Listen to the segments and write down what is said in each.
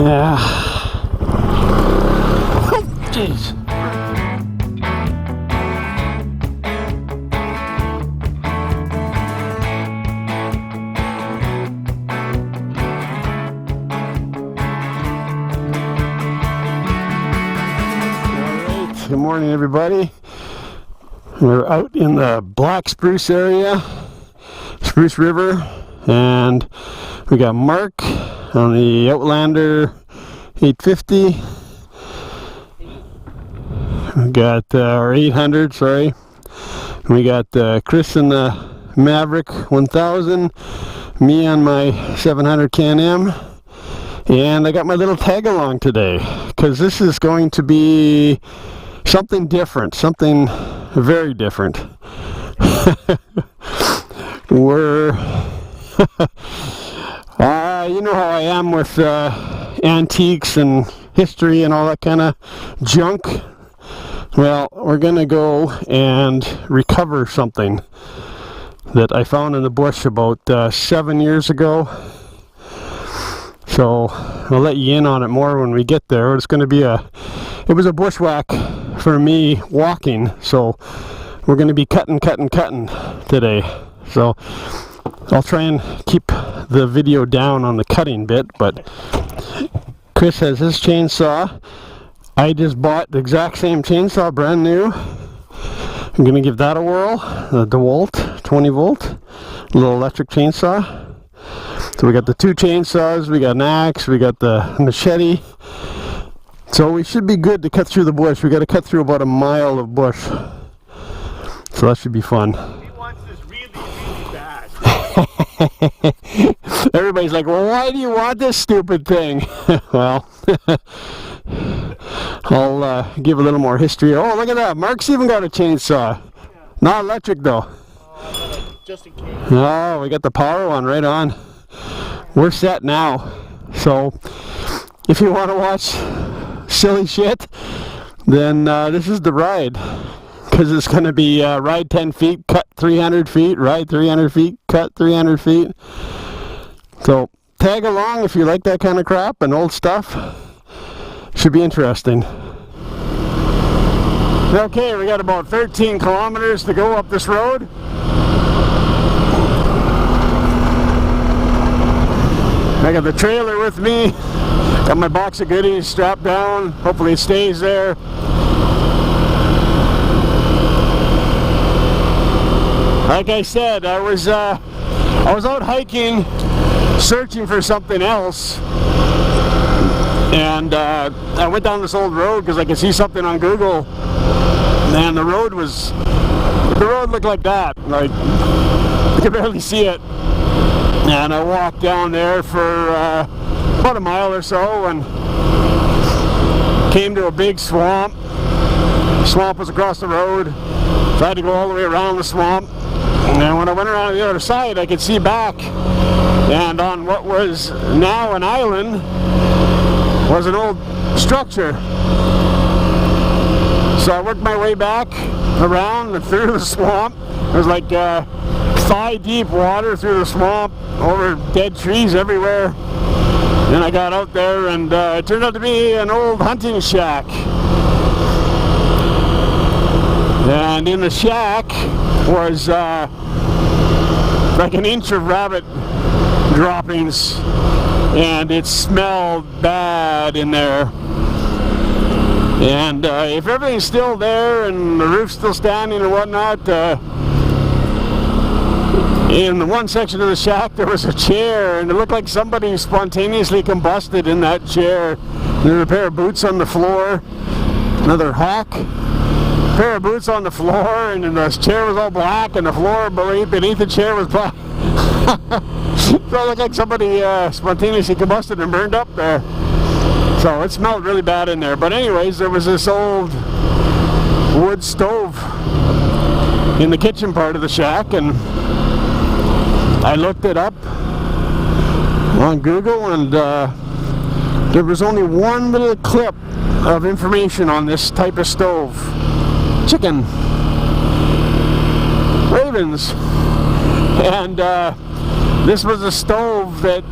Yeah. Jeez. Good morning, everybody. We're out in the Black Spruce area, Spruce River, and we got Mark on the Outlander 850. We got our 800, sorry. We got Chris in the Maverick 1000, me on my 700 Can-Am, and I got my little tag along today because this is going to be something different, something very different. We're you know how I am with antiques and history and all that kind of junk. Well, we're gonna go and recover something that I found in the bush about 7 years ago. So I'll let you in on it more when we get there. It's gonna be it was a bushwhack for me walking, so we're going to be cutting today. So I'll try and keep the video down on the cutting bit, but Chris has his chainsaw. I just bought the exact same chainsaw, brand new. I'm going to give that a whirl, the DeWalt 20 volt little electric chainsaw. So we got the two chainsaws, we got an axe, we got the machete. So we should be good to cut through the bush. We got to cut through about a mile of bush. So that should be fun. He wants this really, really bad. Everybody's like, well, why do you want this stupid thing? Well, I'll give a little more history. Oh, look at that. Mark's even got a chainsaw. Yeah. Not electric, though. Just in case. Oh, we got the power one right on. We're set now. So if you want to watch silly shit, then this is the ride, because it's going to be ride 10 feet, cut 300 feet, ride 300 feet, cut 300 feet. So tag along if you like that kind of crap and old stuff. Should be interesting. Okay, we got about 13 kilometers to go up this road. I got the trailer with me. Got my box of goodies strapped down. Hopefully it stays there. Like I said, I was out hiking, searching for something else, and I went down this old road because I could see something on Google, and the road looked like that. Like you could barely see it. And I walked down there for about a mile or so and came to a big swamp. The swamp was across the road, so I had to go all the way around the swamp. And when I went around the other side, I could see back, and on what was now an island was an old structure. So I worked my way back around and through the swamp. It was like thigh-deep water through the swamp, over dead trees everywhere. Then I got out there, and it turned out to be an old hunting shack. And in the shack was like an inch of rabbit droppings, and it smelled bad in there. And if everything's still there and the roof's still standing and whatnot, in the one section of the shack there was a chair, and it looked like somebody spontaneously combusted in that chair. There was a pair of boots on the floor, another hack, a pair of boots on the floor, and the chair was all black, and the floor beneath the chair was black. So it looked like somebody spontaneously combusted and burned up there. So it smelled really bad in there. But anyways, there was this old wood stove in the kitchen part of the shack, and I looked it up on Google, and there was only one little clip of information on this type of stove. Chicken. Ravens. And this was a stove that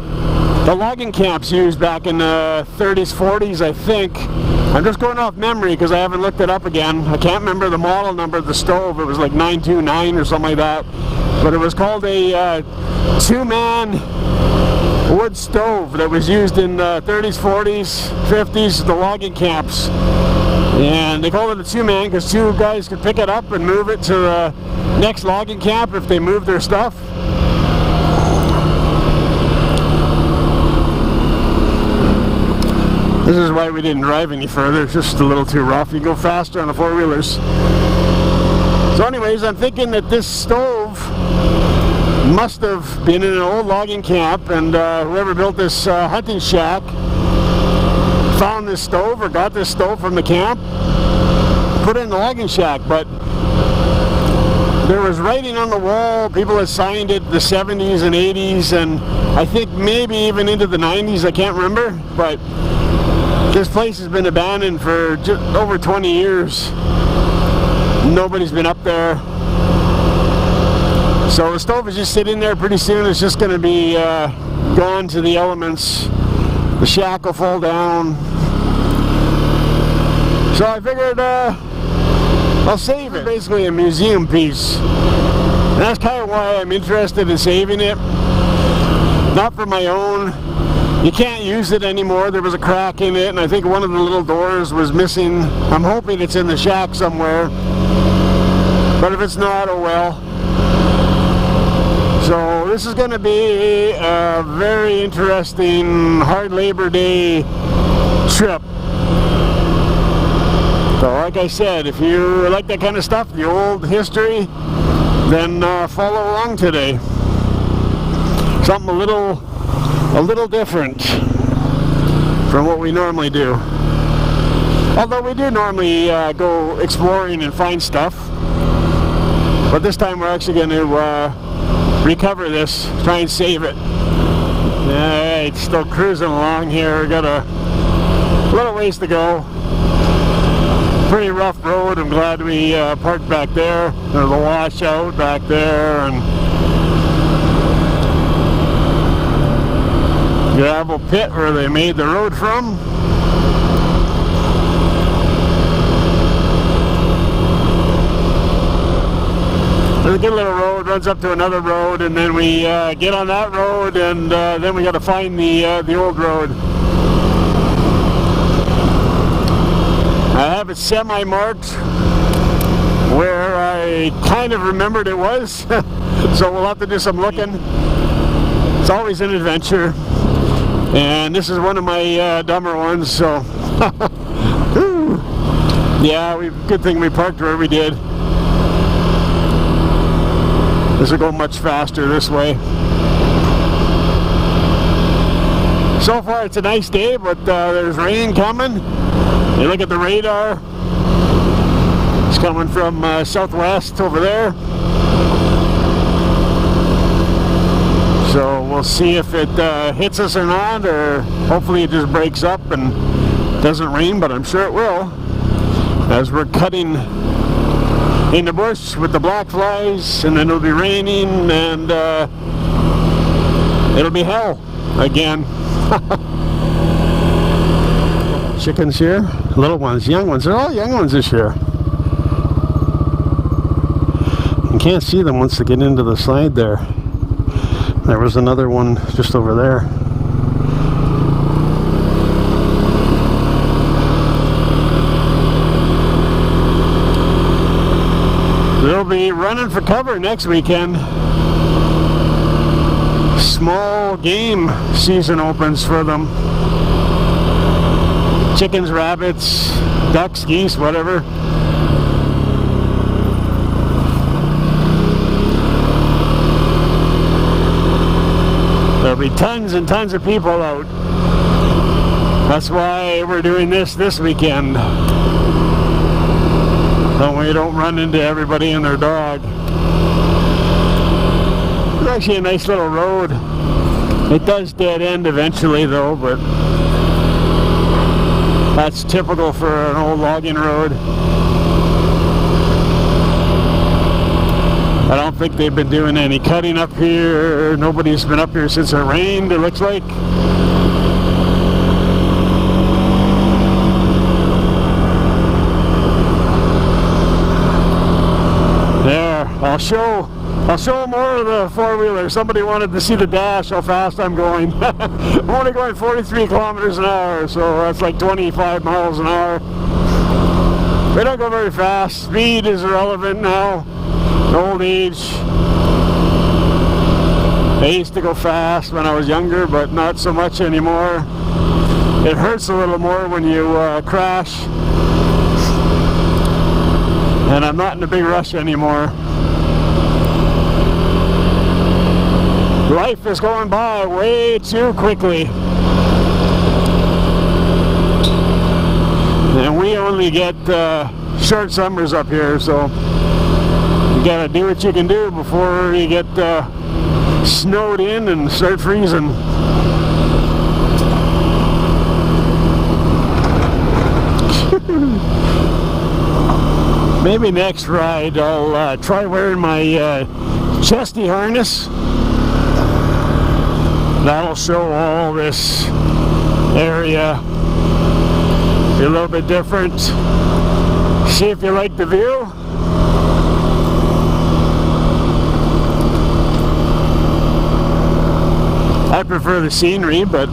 the logging camps used back in the 30s, 40s, I think. I'm just going off memory because I haven't looked it up again. I can't remember the model number of the stove. It was like 929 or something like that. But it was called a two-man wood stove that was used in the 30s, 40s, 50s, the logging camps. And they called it a two-man because two guys could pick it up and move it to the next logging camp if they moved their stuff. This is why we didn't drive any further. It's just a little too rough. You go faster on the four-wheelers. So anyways, I'm thinking that this stove must have been in an old logging camp, and whoever built this hunting shack found this stove or got this stove from the camp, put it in the logging shack. But there was writing on the wall. People had signed it the 70s and 80s, and I think maybe even into the 90s. I can't remember, but this place has been abandoned for just over 20 years. Nobody's been up there. So the stove is just sitting there. Pretty soon it's just going to be gone to the elements. The shack will fall down. So I figured I'll save it. Basically a museum piece. And that's kind of why I'm interested in saving it. Not for my own. You can't use it anymore. There was a crack in it, and I think one of the little doors was missing. I'm hoping it's in the shack somewhere. But if it's not, oh well. So this is going to be a very interesting hard Labor Day trip. So like I said, if you like that kind of stuff, the old history, then follow along today. Something a little different from what we normally do. Although we do normally go exploring and find stuff. But this time we're actually going to recover this, try and save it. Alright, still cruising along here. We got a little ways to go. Pretty rough road. I'm glad we parked back there. There's a washout back there, and gravel pit where they made the road from. There's a good little road, runs up to another road, and then we get on that road, and then we got to find the old road. I have it semi-marked where I kind of remembered it was, so we'll have to do some looking. It's always an adventure, and this is one of my dumber ones, so yeah, good thing we parked where we did. This will go much faster this way. So far it's a nice day, but there's rain coming. You look at the radar. It's coming from southwest over there. So we'll see if it hits us or not, or hopefully it just breaks up and doesn't rain, but I'm sure it will. As we're cutting in the bush with the black flies, and then it'll be raining, and it'll be hell again. Chickens here, little ones, young ones. They're all young ones this year. You can't see them once they get into the side there. There was another one just over there. They'll be running for cover next weekend. Small game season opens for them. Chickens, rabbits, ducks, geese, whatever. There'll be tons and tons of people out. That's why we're doing this weekend. So we don't run into everybody and their dog. It's actually a nice little road. It does dead end eventually though, but that's typical for an old logging road. I don't think they've been doing any cutting up here. Nobody's been up here since it rained, it looks like. There, I'll show more of the four-wheeler. Somebody wanted to see the dash, how fast I'm going. I'm only going 43 kilometers an hour, so that's like 25 miles an hour. We don't go very fast. Speed is irrelevant now. Old age. I used to go fast when I was younger, but not so much anymore. It hurts a little more when you crash. And I'm not in a big rush anymore. Life is going by way too quickly. And we only get short summers up here, so you gotta do what you can do before you get snowed in and start freezing. Maybe next ride I'll try wearing my chesty harness. That'll show all this area. Be a little bit different. See if you like the view. I prefer the scenery, but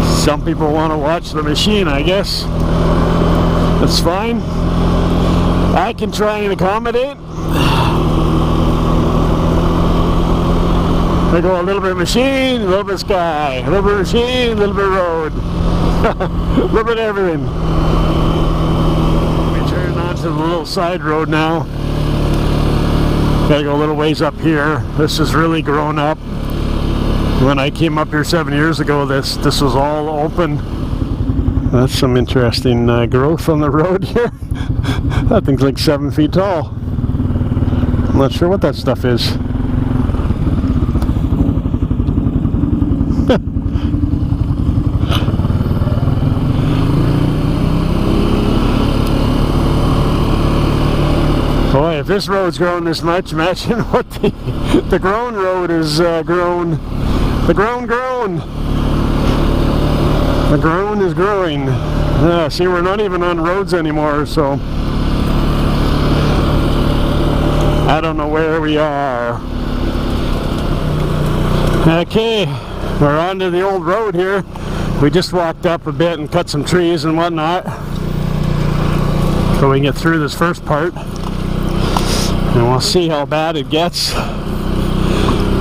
some people want to watch the machine, I guess. That's fine. I can try and accommodate. I go a little bit machine, a little bit sky, a little bit machine, a little bit road. A little bit of everything. We turn onto the little side road now. Gotta go a little ways up here. This is really grown up. When I came up here 7 years ago, this was all open. That's some interesting growth on the road here. That thing's like 7 feet tall. I'm not sure what that stuff is. Boy, if this road's grown this much, imagine what the grown road is grown. The grown. The grown is growing. See, we're not even on roads anymore, so I don't know where we are. Okay, we're onto the old road here. We just walked up a bit and cut some trees and whatnot, so we can get through this first part. And we'll see how bad it gets.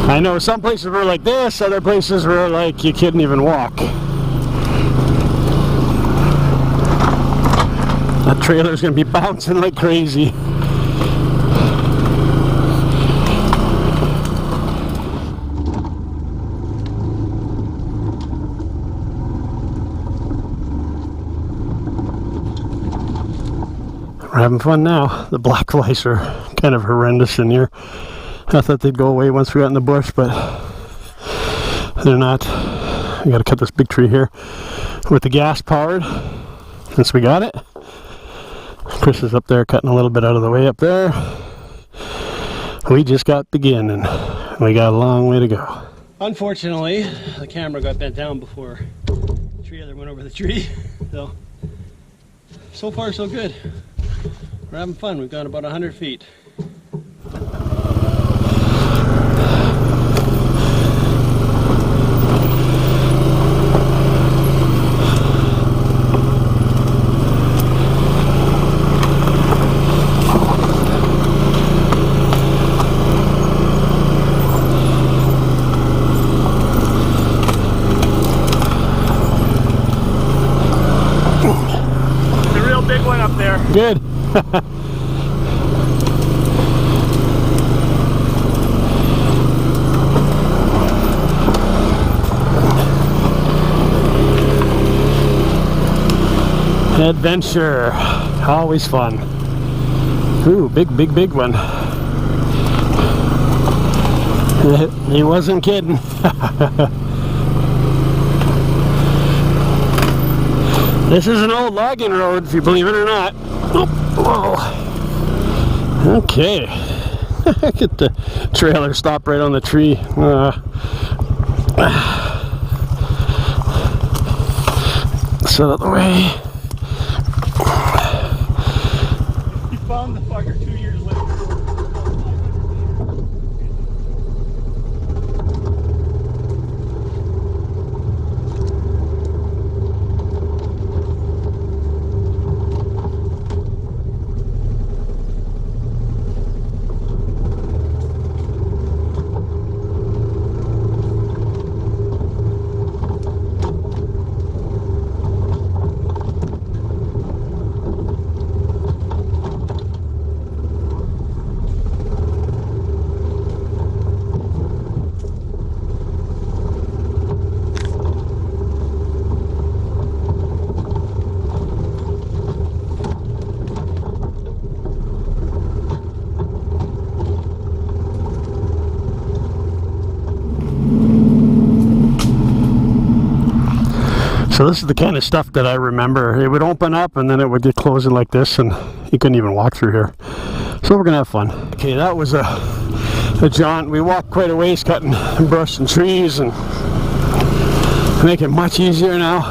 I know some places were like this, other places were like you couldn't even walk. That trailer's gonna be bouncing like crazy. We're having fun now. The black flies are kind of horrendous in here. I thought they'd go away once we got in the bush, but they're not. We gotta cut this big tree here with the gas powered since we got it. Chris is up there cutting a little bit out of the way up there. We just got beginning. We got a long way to go. Unfortunately, the camera got bent down before the trailer went over the tree. So far so good. We're having fun. We've gone about 100 feet. There's a real big one up there. Good. Adventure, always fun. Ooh, big one. He wasn't kidding. This is an old logging road, if you believe it or not. Oh, whoa. Okay. Get the trailer stopped right on the tree. Set out the way. You found the fucker 2 years later. So this is the kind of stuff that I remember. It would open up and then it would get closing like this, and you couldn't even walk through here. So we're gonna have fun. Okay, that was a jaunt. We walked quite a ways, cutting brush and trees, and make it much easier now.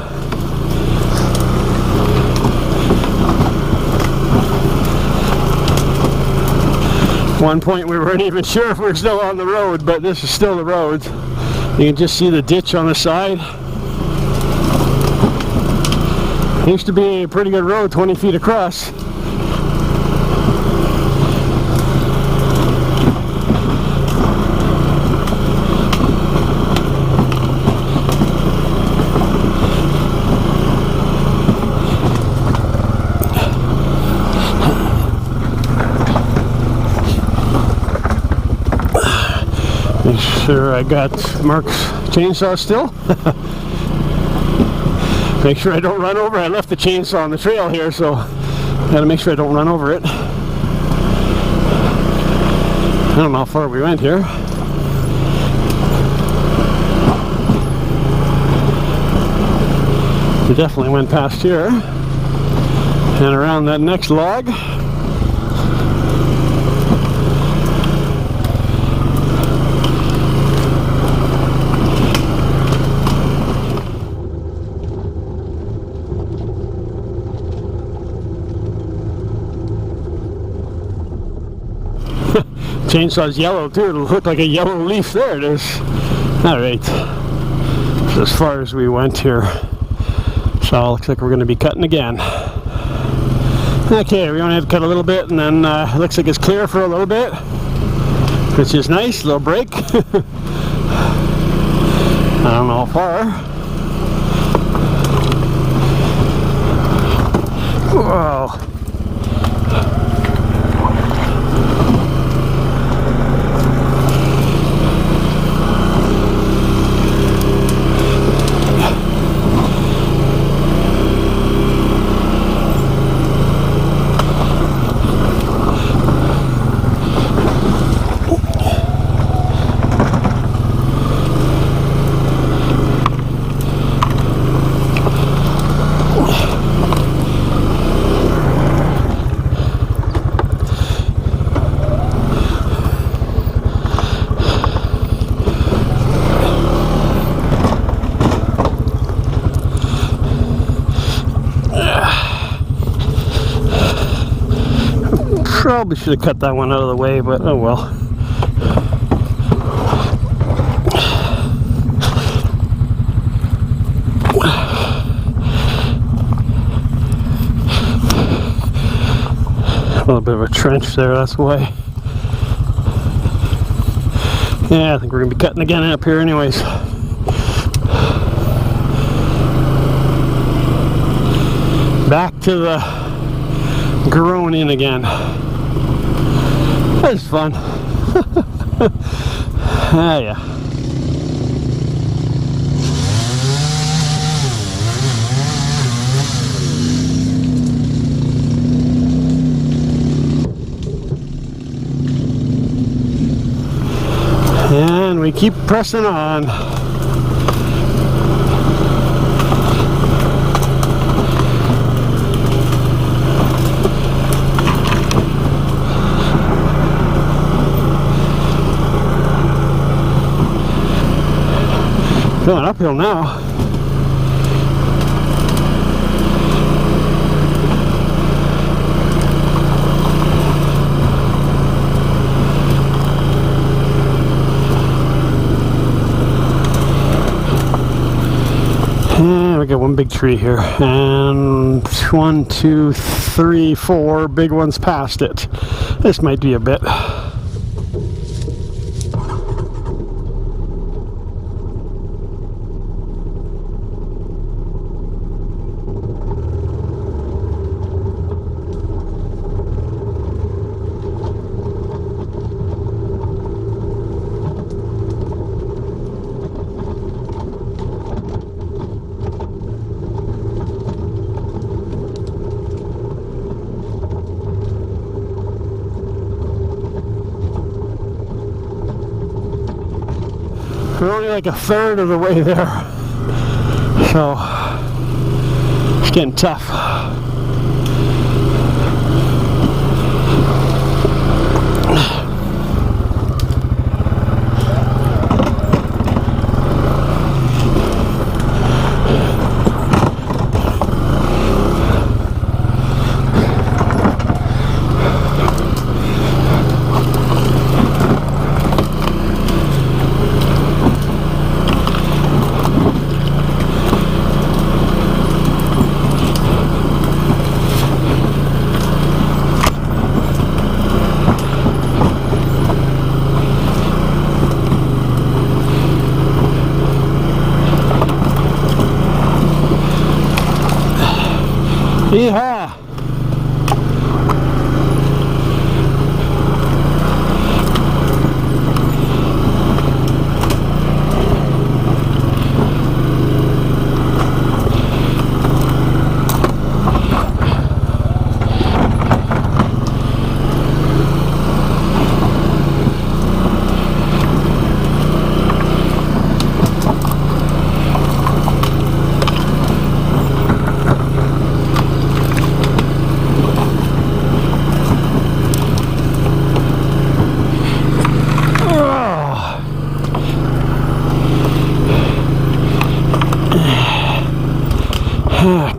One point we weren't even sure if we were still on the road, but this is still the road. You can just see the ditch on the side. Used to be a pretty good road, 20 feet across. Make sure I got Mark's chainsaw still. Make sure I don't run over. I left the chainsaw on the trail here, so I gotta make sure I don't run over it. I don't know how far we went here. We definitely went past here and around that next log. Chainsaw's yellow too. It'll look like a yellow leaf. There it is. Alright. So as far as we went here. So it looks like we're going to be cutting again. Okay, we only have to cut a little bit, and then it looks like it's clear for a little bit, which is nice. Little break. I don't know how far. Whoa. Probably should have cut that one out of the way, but oh well. A little bit of a trench there, that's why. Yeah, I think we're going to be cutting again up here anyways. Back to the groaning again. That was fun. Ah, yeah. And we keep pressing on. Going uphill now. And we got one big tree here, and 1, 2, 3, 4 big ones past it. This might be a bit. We're only like a third of the way there, so it's getting tough. Yeehaw!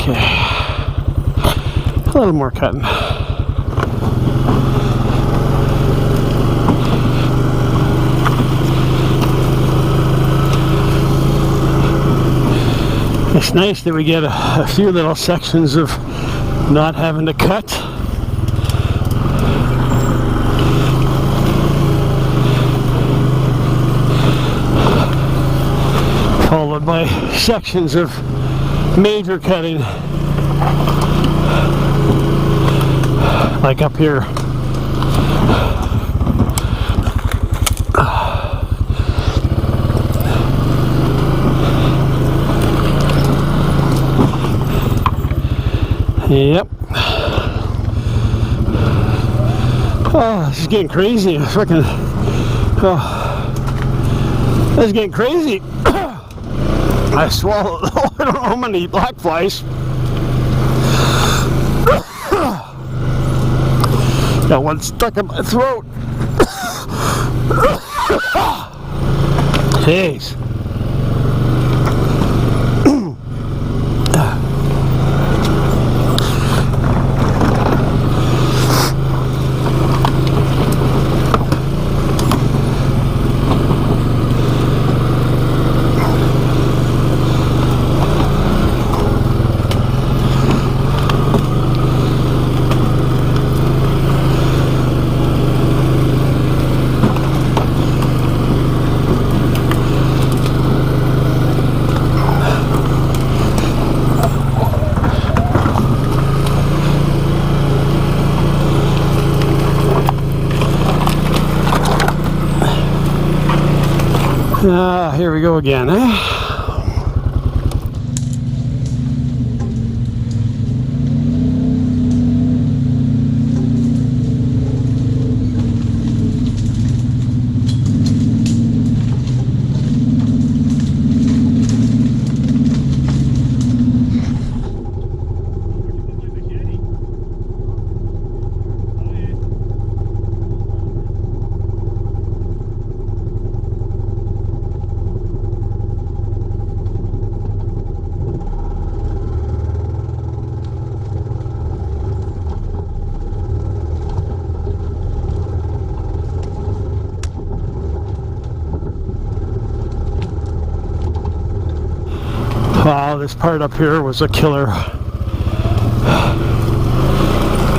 Okay, a little more cutting. It's nice that we get a few little sections of not having to cut. Followed by sections of major cutting, like up here. Yep. Oh, this is getting crazy. Freaking. Oh, this is getting crazy. I swallowed, I don't know how many black flies. Got one stuck in my throat. Jeez. Here we go again, eh? Wow, this part up here was a killer.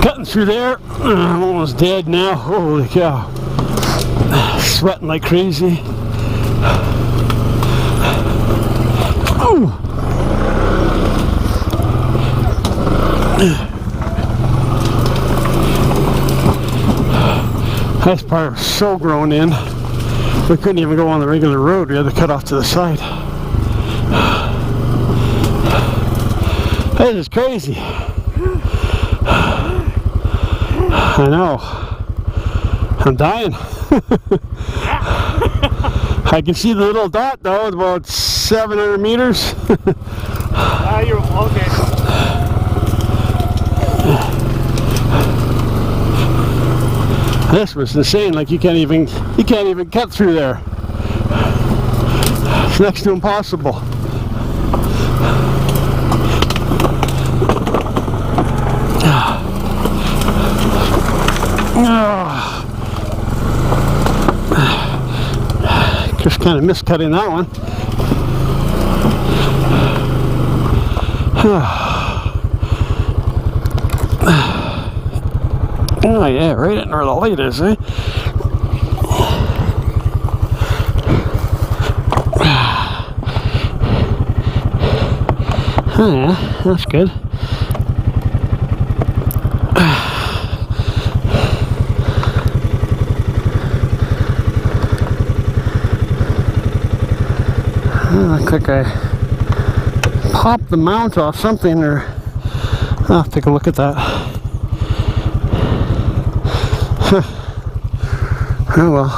Cutting through there, I'm almost dead now. Holy cow. Sweating like crazy. Ooh. This part was so grown in, we couldn't even go on the regular road. We had to cut off to the side. This is crazy. I know. I'm dying. I can see the little dot though, it's about 700 meters. You're okay. This was insane, like you can't even cut through there. It's next to impossible. Just kind of missed cutting that one. Oh yeah, right in where the light is, eh? Oh yeah, that's good. Looks like I popped the mount off something, or I'll take a look at that. Oh well.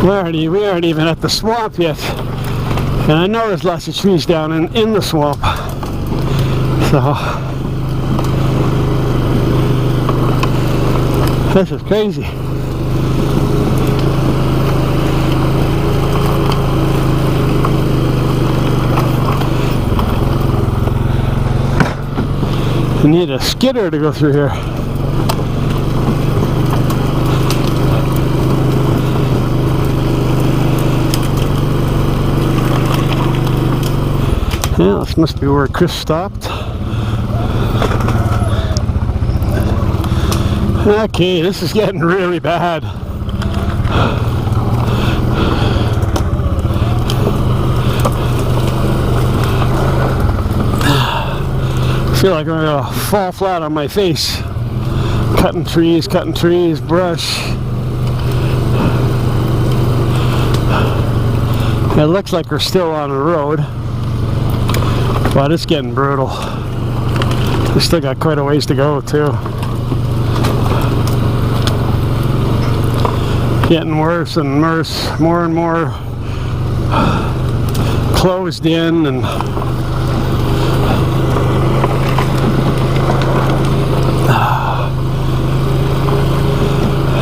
We aren't even at the swamp yet. And I know there's lots of trees down in the swamp. So this is crazy. You need a skidder to go through here. Yeah, this must be where Chris stopped. Okay, this is getting really bad. I feel like I'm gonna fall flat on my face. Cutting trees, brush. It looks like we're still on a road, but it's getting brutal. We still got quite a ways to go too. Getting worse and worse, more and more closed in, and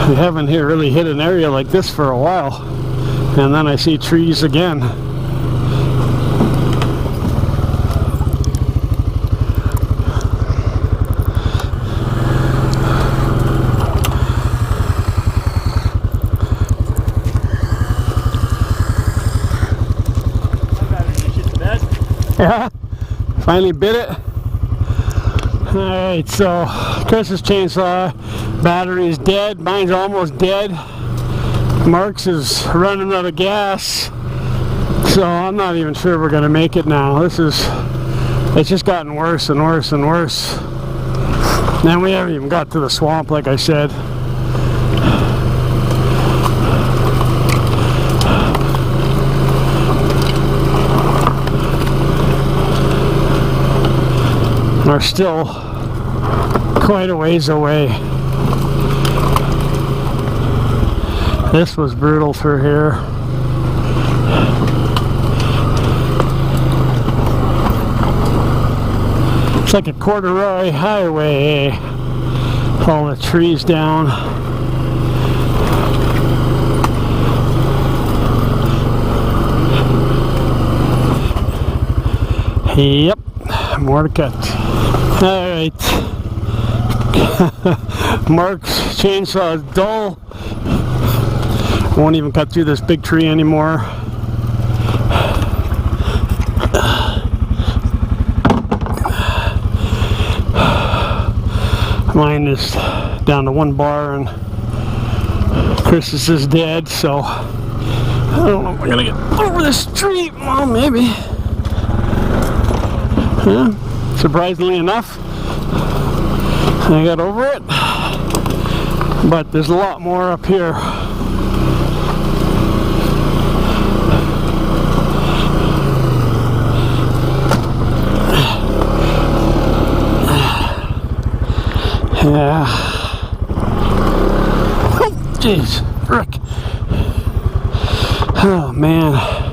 we haven't really hit an area like this for a while. And then I see trees again. Yeah, finally bit it. Alright, so Chris's chainsaw battery is dead. Mine's almost dead. Mark's is running out of gas. So I'm not even sure we're gonna make it now. It's just gotten worse and worse and worse. And we haven't even got to the swamp, like I said. We're still quite a ways away. This was brutal through here. It's like a corduroy highway. All the trees down. Yep, more to cut. Alright. Mark's chainsaw is dull. Won't even cut through this big tree anymore. Mine is down to 1 bar and Chris's is dead, so I don't know if we're gonna get over this tree. Well, maybe. Yeah, surprisingly enough, I got over it. But there's a lot more up here. Yeah. Oh, jeez, frick. Oh, man.